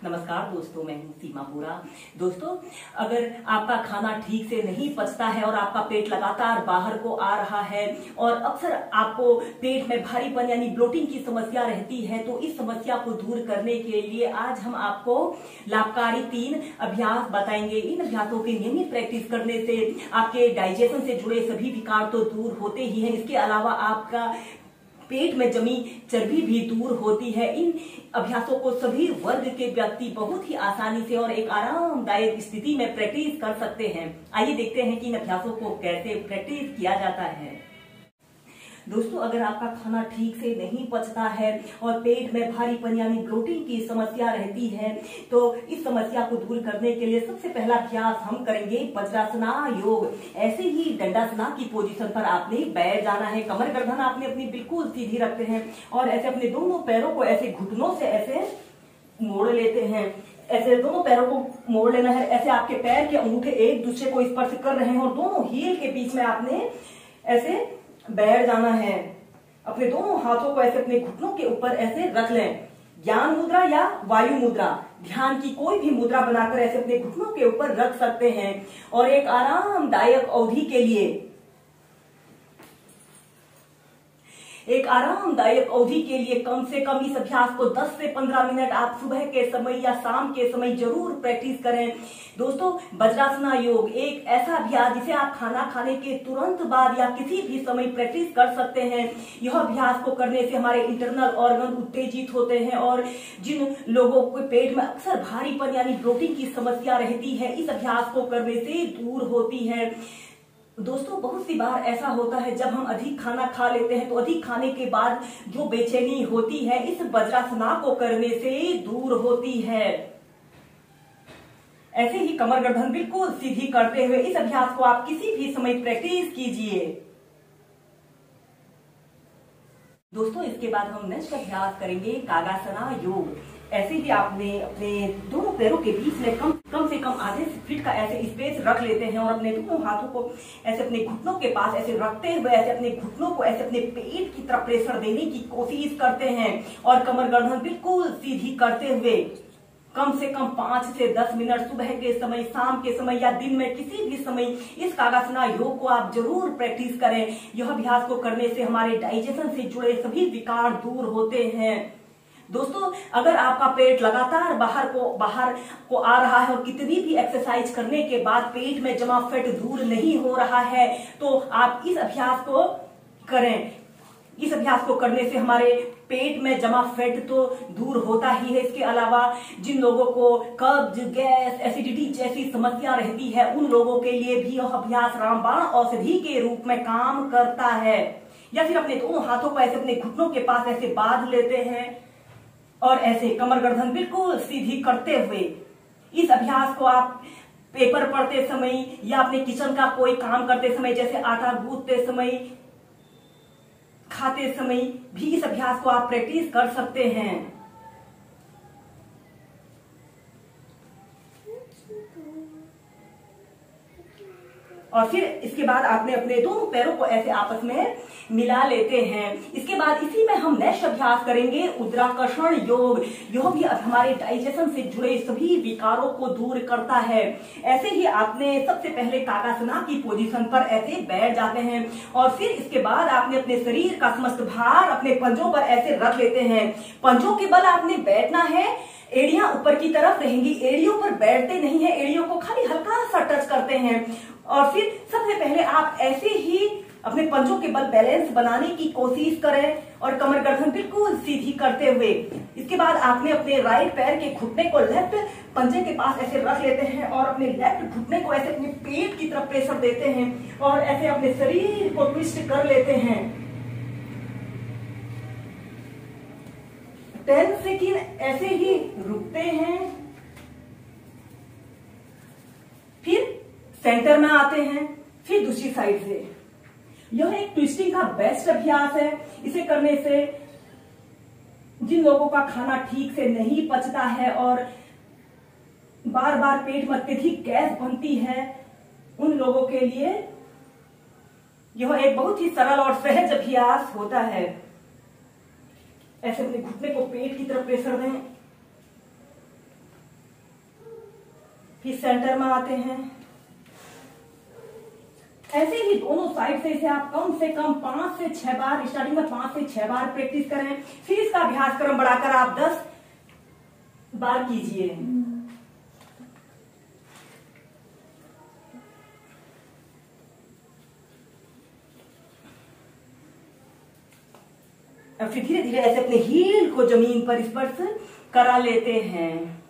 नमस्कार दोस्तों, मैं हूं सीमा पूरा। दोस्तों, अगर आपका खाना ठीक से नहीं पचता है और आपका पेट लगातार बाहर को आ रहा है और अक्सर आपको पेट में भारीपन यानी ब्लोटिंग की समस्या रहती है, तो इस समस्या को दूर करने के लिए आज हम आपको लाभकारी 3 अभ्यास बताएंगे। इन अभ्यासों की नियमित प्रैक्टिस करने से आपके डाइजेशन से जुड़े सभी विकार तो दूर होते ही हैं, इसके अलावा आपका पेट में जमी चर्बी भी दूर होती है। इन अभ्यासों को सभी वर्ग के व्यक्ति बहुत ही आसानी से और एक आरामदायक स्थिति में प्रैक्टिस कर सकते हैं। आइए देखते हैं कि इन अभ्यासों को कैसे प्रैक्टिस किया जाता है। दोस्तों, अगर आपका खाना ठीक से नहीं पचता है और पेट में भारीपन यानी ब्लोटिंग की समस्या रहती है, तो इस समस्या को दूर करने के लिए सबसे पहला अभ्यास हम करेंगे वज्रासना योग। ऐसे ही दंडासना की पोजीशन पर आपने बैठ जाना है। कमर गर्दन आपने अपनी बिल्कुल सीधी रखते हैं और ऐसे अपने दोनों पैरों को ऐसे घुटनों से ऐसे मोड़ लेते हैं। ऐसे दोनों पैरों को मोड़ लेना है। ऐसे आपके पैर के अंगूठे एक दूसरे को स्पर्श कर रहे हैं और दोनों हील के बीच में आपने ऐसे बैठ जाना है। अपने दोनों हाथों को ऐसे अपने घुटनों के ऊपर ऐसे रख लें। ज्ञान मुद्रा या वायु मुद्रा, ध्यान की कोई भी मुद्रा बनाकर ऐसे अपने घुटनों के ऊपर रख सकते हैं और एक आरामदायक अवधि के लिए कम से कम इस अभ्यास को 10 से 15 मिनट आप सुबह के समय या शाम के समय जरूर प्रैक्टिस करें। दोस्तों, वज्रासना योग एक ऐसा अभ्यास जिसे आप खाना खाने के तुरंत बाद या किसी भी समय प्रैक्टिस कर सकते हैं। यह अभ्यास को करने से हमारे इंटरनल ऑर्गन उत्तेजित होते हैं और जिन लोगों के पेट में अक्सर भारीपन यानी ब्लोटिंग की समस्या रहती है, इस अभ्यास को करने से दूर होती है। दोस्तों, बहुत सी बार ऐसा होता है जब हम अधिक खाना खा लेते हैं तो अधिक खाने के बाद जो बेचैनी होती है इस वज्रासना को करने से दूर होती है। ऐसे ही कमर गर्दन बिल्कुल सीधी करते हुए इस अभ्यास को आप किसी भी समय प्रैक्टिस कीजिए। दोस्तों, इसके बाद हम नेक्स्ट अभ्यास करेंगे कागासना योग। ऐसे ही आपने अपने दोनों पैरों के बीच में कम से कम आधे फीट का ऐसे स्पेस रख लेते हैं और अपने दोनों हाथों को ऐसे अपने घुटनों के पास ऐसे रखते हुए ऐसे अपने घुटनों को ऐसे अपने पेट की तरफ प्रेशर देने की कोशिश करते हैं और कमर गर्दन बिल्कुल सीधी करते हुए कम से कम 5 से 10 मिनट सुबह के समय, शाम के समय या दिन में किसी भी समय इस कागासना योग को आप जरूर प्रैक्टिस करें। यह अभ्यास को करने से हमारे डाइजेशन से जुड़े सभी विकार दूर होते हैं। दोस्तों, अगर आपका पेट लगातार बाहर को आ रहा है और कितनी भी एक्सरसाइज करने के बाद पेट में जमा फैट दूर नहीं हो रहा है, तो आप इस अभ्यास को करें। इस अभ्यास को करने से हमारे पेट में जमा फैट तो दूर होता ही है, इसके अलावा जिन लोगों को कब्ज, गैस, एसिडिटी जैसी समस्या रहती है, उन लोगों के लिए भी यह अभ्यास रामबाण औषधि के रूप में काम करता है। या फिर अपने दोनों हाथों को ऐसे अपने घुटनों के पास ऐसे बांध लेते हैं और ऐसे कमर गर्दन बिल्कुल सीधी करते हुए इस अभ्यास को आप पेपर पढ़ते समय या अपने किचन का कोई काम करते समय, जैसे आटा गूंथते समय, खाते समय भी इस अभ्यास को आप प्रैक्टिस कर सकते हैं। और फिर इसके बाद आपने अपने दोनों पैरों को ऐसे आपस में मिला लेते हैं। इसके बाद इसी में हम नेक्स्ट अभ्यास करेंगे उद्राकर्षण योग। यह भी हमारे डाइजेशन से जुड़े सभी विकारों को दूर करता है। ऐसे ही आपने सबसे पहले कागासना की पोजीशन पर ऐसे बैठ जाते हैं और फिर इसके बाद आपने अपने शरीर का समस्त भार अपने पंजों पर ऐसे रख लेते हैं। पंजों के बल आपने बैठना है, एड़ियां ऊपर की तरफ रहेंगी। एड़ियों पर बैठते नहीं है, एड़ियों को खाली हल्का सा टच करते हैं। और फिर सबसे पहले आप ऐसे ही अपने पंजों के बल बैलेंस बनाने की कोशिश करें और कमर गर्दन बिल्कुल सीधी करते हुए इसके बाद आपने अपने राइट पैर के घुटने को लेफ्ट पंजे के पास ऐसे रख लेते हैं और अपने लेफ्ट घुटने को ऐसे अपने पेट की तरफ प्रेशर देते हैं और ऐसे अपने शरीर को ट्विस्ट कर लेते हैं। 10 सेकेंड ऐसे ही रुकते हैं, फिर सेंटर में आते हैं, फिर दूसरी साइड से। यह एक ट्विस्टिंग का बेस्ट अभ्यास है। इसे करने से जिन लोगों का खाना ठीक से नहीं पचता है और बार बार पेट में अत्यधिक गैस बनती है, उन लोगों के लिए यह एक बहुत ही सरल और सहज अभ्यास होता है। ऐसे अपने घुटने को पेट की तरफ प्रेशर दें फिर सेंटर में आते हैं। ऐसे ही दोनों साइड से इसे आप कम से कम 5 से 6 बार, स्टार्टिंग में 5 से 6 बार प्रैक्टिस करें। फिर इसका अभ्यास क्रम बढ़ाकर आप 10 बार कीजिए। फिर धीरे धीरे ऐसे अपने हील को जमीन पर स्पर्श करा लेते हैं।